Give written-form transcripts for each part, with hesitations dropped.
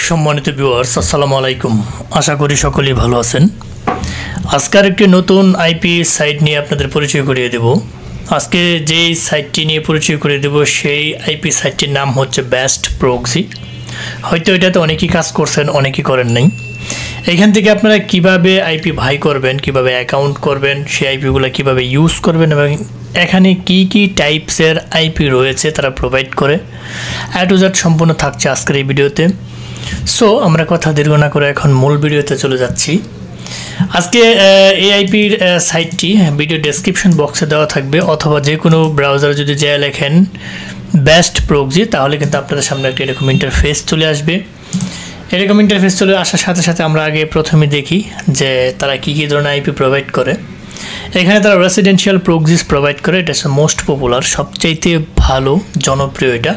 সম্মানিত ভিউয়ার্স আসসালামু আলাইকুম। আশা করি সকলেই ভালো আছেন। আজকের একটি নতুন আইপি সাইট নিয়ে আপনাদের পরিচয় করিয়ে দেব। আজকে যেই সাইটটি নিয়ে পরিচয় করিয়ে দেব সেই আইপি সাইটটির নাম হচ্ছে বেস্ট প্রক্সি। হয়তো এটাতে অনেকেই কাজ করছেন, অনেকেই করেন নাই। এখান থেকে আপনারা কিভাবে আইপি ভাই করবেন, কিভাবে অ্যাকাউন্ট করবেন, সেই আইপিগুলো কিভাবে ইউজ করবেন এবং এখানে কি কি টাইপসের আইপি রয়েছে তারা প্রোভাইড করে, A to Z সম্পূর্ণ থাকছে আজকের এই ভিডিওতে। সো আমরা কথা দীর্ঘ না করে এখন মূল ভিডিওতে চলে যাচ্ছি। আজকে এই আইপির সাইটটি ভিডিও ডেসক্রিপশন বক্সে দেওয়া থাকবে, অথবা যে কোনো ব্রাউজারে যদি যা লেখেন বেস্ট প্রক্সি তাহলে কিন্তু আপনাদের সামনে একটা এরকম ইন্টারফেস চলে আসবে। এরকম ইন্টারফেস চলে আসার সাথে সাথে আমরা আগে প্রথমে দেখি যে তারা কী কী ধরনের আইপি প্রোভাইড করে। এখানে তারা রেসিডেন্সিয়াল প্রক্সিস প্রোভাইড করে, এটা হচ্ছে মোস্ট পপুলার, সবচাইতে ভালো জনপ্রিয় এটা।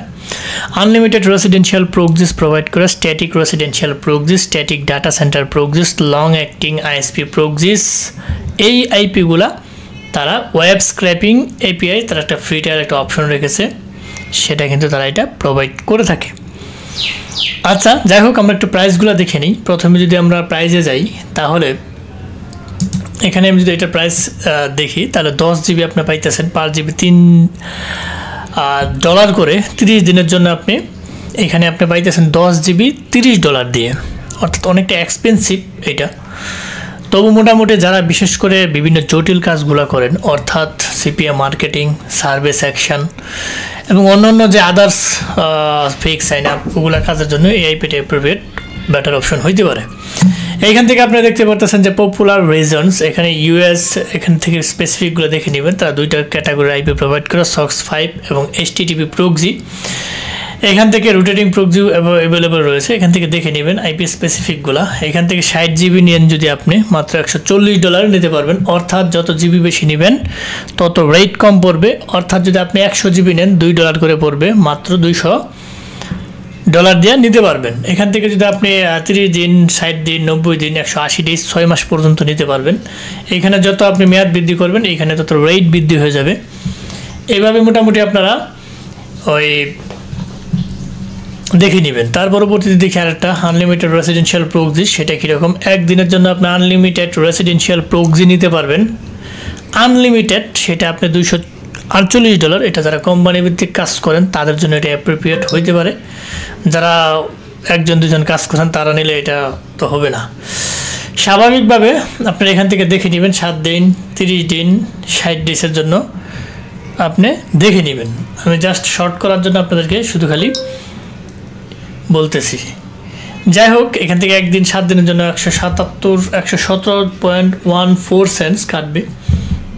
আনলিমিটেড রেসিডেন্সিয়াল প্রক্সিস প্রোভাইড করে, static residential proxies, static data centre proxies, long acting ISP proxies. এই আইপিগুলা তারা ওয়েব স্ক্র্যাপিং এপিআই তারা একটা ফ্রি টায়ার একটা অপশন রেখেছে, সেটা কিন্তু তারা এটা প্রোভাইড করে থাকে। আচ্ছা, যাই হোক আমরা একটু প্রাইসগুলো দেখে নিই। প্রথমে যদি আমরা প্রাইসে যাই তাহলে এখানে আমি যদি এটা প্রাইস দেখি তাহলে 10 জিবি আপনি পাইতেছেন পার জিবি $3 করে 30 দিনের জন্য। এখানে আপনি পাইতেছেন 10 জিবি $30 দিয়ে, অর্থাৎ অনেকটা এক্সপেন্সিভ এটা। তবু মোটামুটি যারা বিশেষ করে বিভিন্ন জটিল কাজগুলো করেন, অর্থাৎ সিপিএ মার্কেটিং, সার্ভে সেকশন এবং অন্যান্য যে আদার্স ফেক সাইন আপ ওগুলো কাজের জন্য এই আইপিটা অ্যাপ্রোপ্রিয়েট বেটার অপশন হইতে পারে। এইখান থেকে আপনারা দেখতে পাচ্ছেন যে পপুলার রিজনস, এখানে ইউএস, এখান থেকে স্পেসিফিকগুলো দেখে নেবেন। তারা দুইটা ক্যাটাগরি আইপি প্রোভাইড করে, সক্স 5 এবং HTTP প্রক্সি। এখান থেকে রোটেটিং প্রক্সি অ্যাভেলেবল রয়েছে, এখান থেকে দেখে নেবেন আইপি স্পেসিফিকগুলো। এখান থেকে 60 জিবি নেন যদি আপনি মাত্র $140 নিতে পারবেন, অর্থাৎ যত জিবি বেশি নেবেন তত রেট কম পড়বে। অর্থাৎ যদি আপনি 100 জিবি নেন $2 করে পড়বে, মাত্র $200 দিয়ে নিতে পারবেন। এখান থেকে যদি আপনি 30 দিন, 60 দিন, 90 দিন, 180 ডেজ, 6 মাস পর্যন্ত নিতে পারবেন। এখানে যত আপনি মেয়াদ বৃদ্ধি করবেন এখানে তত রেট বৃদ্ধি হয়ে যাবে। এইভাবে মোটামুটি আপনারা ওই দেখে নেবেন। তার পরবর্তীতে দেখি আরেকটা আনলিমিটেড রেসিডেন্সিয়াল প্রক্সি, সেটা কীরকম। একদিনের জন্য আপনি আনলিমিটেড রেসিডেন্সিয়াল প্রক্সি নিতে পারবেন। আনলিমিটেড সেটা আপনি $248। এটা যারা কোম্পানি ভিত্তিক কাজ করেন তাদের জন্য এটা অ্যাপ্রোপ্রিয়েট হইতে পারে। যারা 1-2 জন কাজ করেন তারা নিলে এটা তো হবে না। স্বাভাবিকভাবে আপনারা এখান থেকে দেখে নেবেন 7 দিন, 30 দিন, 60 ডেজের জন্য আপনি দেখে নেবেন। আমি জাস্ট শর্ট করার জন্য আপনাদেরকে শুধু খালি বলতেছি। যাই হোক, এখান থেকে একদিন 7 দিনের জন্য 117.14 সেন্টস কাটবে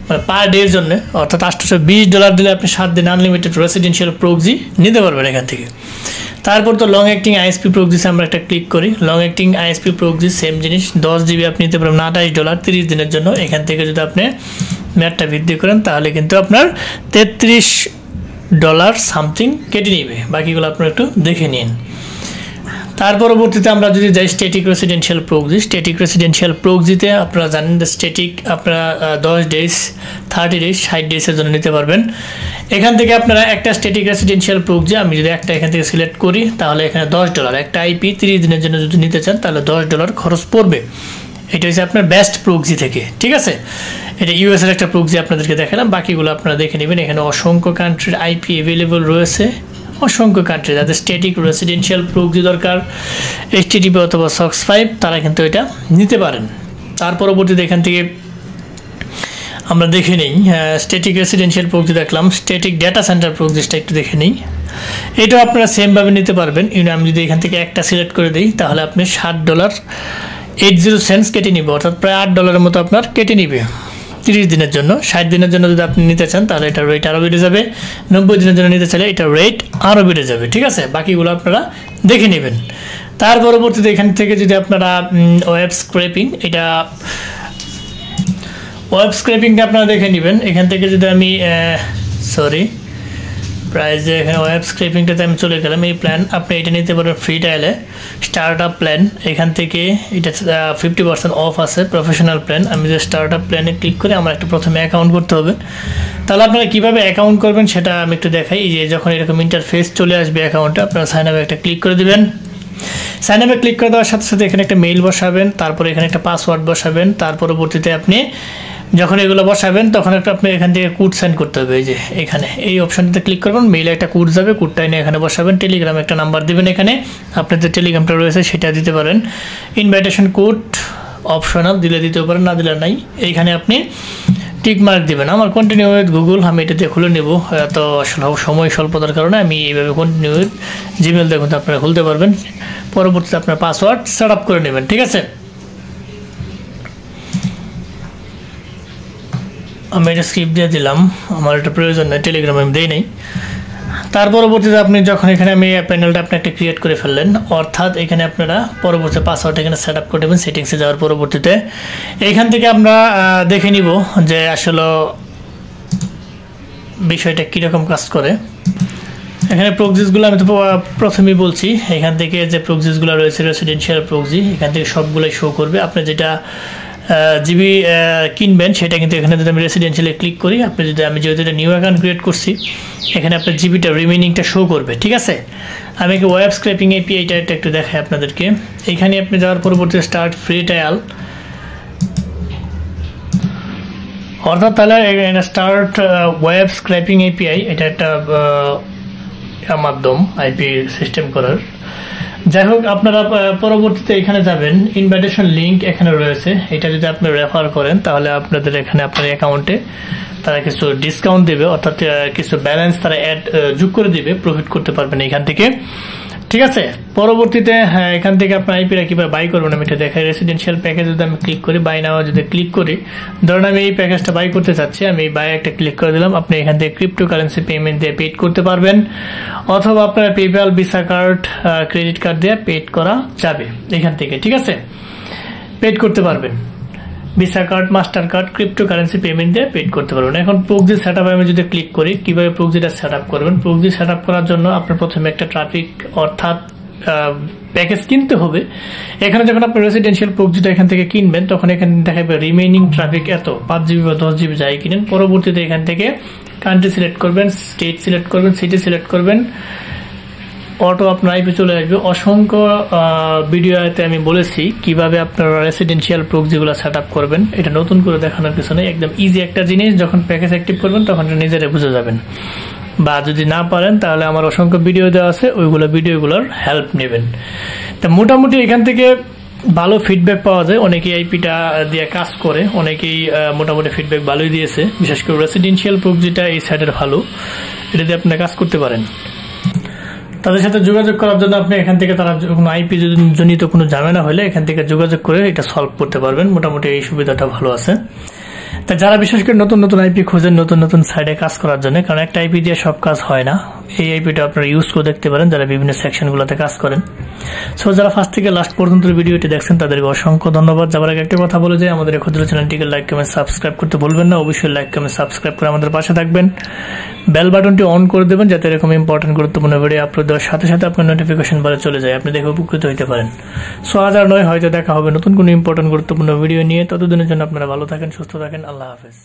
মানে পার ডের জন্য, অর্থাৎ $820 দিলে আপনি 7 দিন আনলিমিটেড রেসিডেন্সিয়াল প্রক্সি নিতে পারবেন এখান থেকে। তারপর তো লং অ্যাক্টিং আইএসপি প্রক্সিসে আমরা একটা ক্লিক করি। Long acting ISP proxy same জিনিস, 10 জিবি আপনি নিতে পারবেন $28 30 দিনের জন্য। এখান থেকে যদি আপনি মেয়াদটা বৃদ্ধি করেন তাহলে কিন্তু আপনার $33 সামথিং কেটে নেবে। বাকিগুলো আপনারা একটু দেখে নিন। তার পরবর্তীতে আমরা যদি যাই static residential proxy. Static residential প্রক্সিতে আপনারা জানেন যে স্ট্যাটিক আপনারা 10 ডেজ, 30 ডেজ, 60 ডেজের জন্য নিতে পারবেন। এখান থেকে আপনারা একটা স্ট্যাটিক রেসিডেন্সিয়াল প্রক্সি, আমি যদি একটা এখান থেকে সিলেক্ট করি তাহলে এখানে $10। একটা আইপি 30 দিনের জন্য যদি নিতে চান তাহলে $10 খরচ পড়বে। এটা হচ্ছে আপনার বেস্ট প্রক্সি থেকে, ঠিক আছে। এটা ইউএসের একটা প্রক্সি আপনাদেরকে দেখালাম, বাকিগুলো আপনারা দেখে নেবেন। এখানে অসংখ্য কান্ট্রির আইপি অ্যাভেলেবল রয়েছে, অসংখ্য কান্ট্রি। যাদের স্ট্যাটিক রেসিডেন্সিয়াল প্রক্সি দরকার, HTTP অথবা সক্স 5, তারা কিন্তু এটা নিতে পারেন। তার পরবর্তীতে এখান থেকে আমরা দেখে নিই স্ট্যাটিক রেসিডেন্সিয়াল প্রক্সি দেখলাম। স্ট্যাটিক ডেটা সেন্টার প্রক্সিসটা একটু দেখে নিই। এটাও আপনারা সেমভাবে নিতে পারবেন। আমি যদি এখান থেকে একটা সিলেক্ট করে দিই তাহলে আপনি $60.80 কেটে নিবে, অর্থাৎ প্রায় $8 মতো আপনার কেটে নিবে 30 দিনের জন্য। 60 দিনের জন্য যদি আপনি নিতে চান তাহলে এটা রেট আরও বেড়ে যাবে। 90 দিনের জন্য নিতে চাইলে এটা রেট আরও বেড়ে যাবে, ঠিক আছে। বাকিগুলো আপনারা দেখে নেবেন। তার পরবর্তীতে এখান থেকে যদি আপনারা ওয়েব স্ক্র্যাপিংটা আপনারা দেখে নেবেন। এখান থেকে যদি আমি প্রাইসে এখানে ওয়েব স্ক্র্যাপিংটাতে আমি চলে গেলাম। এই প্ল্যান আপনি এটা নিতে পারবেন ফ্রি টাইলে, স্টার্ট আপ প্ল্যান। এখান থেকে এটা 50% অফ আছে, প্রফেশনাল প্ল্যান। আমি যে স্টার্ট আপ প্ল্যানে ক্লিক করে আমার একটা প্রথমে অ্যাকাউন্ট করতে হবে। তাহলে আপনারা কীভাবে অ্যাকাউন্ট করবেন সেটা আমি একটু দেখাই। যে যখন এরকম ইন্টারফেস চলে আসবে অ্যাকাউন্টে, আপনারা সাইন আপে একটা ক্লিক করে দেবেন। সাইন আপে ক্লিক করে দেওয়ার সাথে সাথে এখানে একটা মেইল বসাবেন, তারপরে এখানে একটা পাসওয়ার্ড বসাবেন, তার পরবর্তীতে আপনি যখন এগুলো বসাবেন তখন একটা আপনি এখান থেকে কোড সেন্ড করতে হবে। এই যে এখানে এই অপশনটাতে ক্লিক করবেন, মেইলে একটা কোড যাবে, কোডটা এনে এখানে বসাবেন। টেলিগ্রামে একটা নাম্বার দিবেন, এখানে আপনার যে টেলিগ্রামটা রয়েছে সেটা দিতে পারেন। ইনভাইটেশন কোড অপশনাল, দিলে দিতেও পারেন, না দিলে নাই। এইখানে আপনি টিক মার্ক দিবেন। আমার কন্টিনিউ উইথ গুগল, আমি এটা দিয়ে খুলে নেব, এত সময় স্বল্পতার কারণে আমি এইভাবে কন্টিনিউ উইথ জিমেল দেখুন আপনারা খুলতে পারবেন। পরবর্তীতে আপনার পাসওয়ার্ড সেট আপ করে নেবেন, ঠিক আছে। আমি এটা স্ক্রিপ্ট দিয়ে দিলাম, আমার এটা প্রয়োজন নেই, টেলিগ্রামে আমি দিই নাই। তার পরবর্তীতে আপনি যখন এখানে আমি প্যানেলটা আপনি একটা ক্রিয়েট করে ফেললেন, অর্থাৎ এখানে আপনারা পরবর্তী পাসওয়ার্ড এখানে সেট আপ করে দেবেন। সেটিংসে যাওয়ার পরবর্তীতে এইখান থেকে আমরা দেখে নিব যে আসলে বিষয়টা কীরকম কাজ করে। এখানে প্রক্সিসগুলো আমি তো প্রথমেই বলছি, এখান থেকে যে প্রক্সিসগুলো রয়েছে রেসিডেন্সিয়াল প্রক্সি, এখান থেকে সবগুলোই শো করবে। আপনি যেটা জিবি কিনবেন সেটা কিন্তু এখানে যদি আমি রেসিডেন্সিয়ালে ক্লিক করি, আপনি যদি আমি যেহেতু এটা নিউ অ্যাকাউন্ট ক্রিয়েট করছি, এখানে আপনার জিবিটা রিমেনিংটা শো করবে, ঠিক আছে। আমি ওয়েব স্ক্র্যাপিং এপিআইটা একটু দেখাই আপনাদেরকে। এখানে আপনি যাওয়ার পরবর্তীতে স্টার্ট ফ্রি ট্রায়াল, অর্থাৎ তাহলে স্টার্ট ওয়েব স্ক্র্যাপিং এপিআই, এটা একটা মাধ্যম আইপি সিস্টেম করার। যাই হোক, আপনারা পরবর্তীতে এখানে যাবেন, ইনভাইটেশন লিঙ্ক এখানে রয়েছে, এটা যদি আপনি রেফার করেন তাহলে আপনাদের এখানে আপনার অ্যাকাউন্টে তারা কিছু ডিসকাউন্ট দেবে, অর্থাৎ কিছু ব্যালেন্স তারা যোগ করে দিবে, প্রফিট করতে পারবেন এখান থেকে, ঠিক আছে। পরবর্তীতে হ্যাঁ, এখান থেকে আপনার আইপিটা কীভাবে বাই করবেন আমি এটা দেখাই। রেসিডেন্সিয়াল প্যাকেজ যদি আমি ক্লিক করি, বাই নাও যদি ক্লিক করি, ধরুন আমি এই প্যাকেজটা বাই করতে চাচ্ছি, আমি বাই একটা ক্লিক করে দিলাম। আপনি এখান থেকে ক্রিপ্টো কারেন্সি পেমেন্ট দিয়ে পেড করতে পারবেন, অথবা আপনার PayPal, visa card, credit card দিয়ে পেড করা যাবে এখান থেকে, ঠিক আছে, পেড করতে পারবেন। Visa card, master card, crypto currency payment দিয়ে পেড করতে পারবেন। এখন প্রক্সি সেট আপে আমি যদি ক্লিক করি, কিভাবে প্রক্সিটা সেট আপ করবেন। প্রক্সি সেট আপ করার জন্য আপনার প্রথমে একটা ট্রাফিক অর্থাৎ প্যাকেজ কিনতে হবে। এখানে যখন আপনি রেসিডেন্সিয়াল প্রক্সিটা এখান থেকে কিনবেন, তখন এখানে দেখাবে রিমেইনিং ট্রাফিক এত, 5 জিবি বা 10 জিবি যাই কিনেন। পরবর্তীতে এখান থেকে কান্ট্রি সিলেক্ট করবেন, স্টেট সিলেক্ট করবেন, সিটি সিলেক্ট করবেন, অটো আপনার আইপি চলে আসবে। অসংখ্য ভিডিওতে আমি বলেছি কিভাবে আপনারা রেসিডেন্সিয়াল প্রক্সিগুলো সেট আপ করবেন, এটা নতুন করে দেখানোর কিছু নেই, একদম ইজি একটা জিনিস। যখন প্যাকেজ অ্যাক্টিভ করবেন তখন নিজেরা বুঝে যাবেন, বা যদি না পারেন তাহলে আমার অসংখ্য ভিডিও দেওয়া আছে, ওইগুলো ভিডিওগুলোর হেল্প নেবেন। তা মোটামুটি এখান থেকে ভালো ফিডব্যাক পাওয়া যায়, অনেকেই আইপিটা দিয়ে কাজ করে, অনেকেই মোটামুটি ফিডব্যাক ভালোই দিয়েছে। বিশেষ করে রেসিডেন্সিয়াল প্রক্সিটা এই সাইডের ভালো, এটা দিয়ে আপনি কাজ করতে পারেন। তাদের সাথে যোগাযোগ করার জন্য আপনি এখান থেকে তারা কোনো আইপি জনিত কোনো ঝামেলা হলে এখান থেকে যোগাযোগ করে এটা সলভ করতে পারবেন। মোটামুটি এই সুবিধাটা ভালো আছে। তা যারা বিশেষ করে নতুন নতুন আইপি খোঁজেন নতুন নতুন সাইডে কাজ করার জন্য, কারণ একটা আইপি দিয়ে সব কাজ হয় না, এই আইপিটা আপনারা ইউজ করে দেখতে পারেন যারা বিভিন্ন সেকশনগুলোতে কাজ করেন। সো যারা ফার্স্ট থেকে লাস্ট পর্যন্ত ভিডিওটি দেখছেন তাদেরকে অসংখ্য ধন্যবাদ। যাবার আগে একটা কথা বলে যায়, আমাদের এই ক্ষুদ্র চ্যানেলটিকে লাইক কমেন্ট সাবস্ক্রাইব করতে ভুলবেন না। অবশ্যই লাইক কমেন্ট সাবস্ক্রাইব করে আমাদের পাশে থাকবেন, বেল বাটনটি অন করে দেবেন যাতে এরকম ইম্পর্টেন্ট গুরুত্বপূর্ণ ভিডিও আপলোড দেওয়ার সাথে সাথে আপনার নোটিফিকেশন বারে চলে যায়, আপনি দেখে উপকৃত হতে পারেন। সো আজ আর নয়, হয়তো দেখা হবে নতুন কোনো ইম্পর্টেন্ট গুরুত্বপূর্ণ ভিডিও নিয়ে। ততদিনের জন্য আপনারা ভালো থাকেন, সুস্থ থাকেন, আল্লাহ হাফেজ।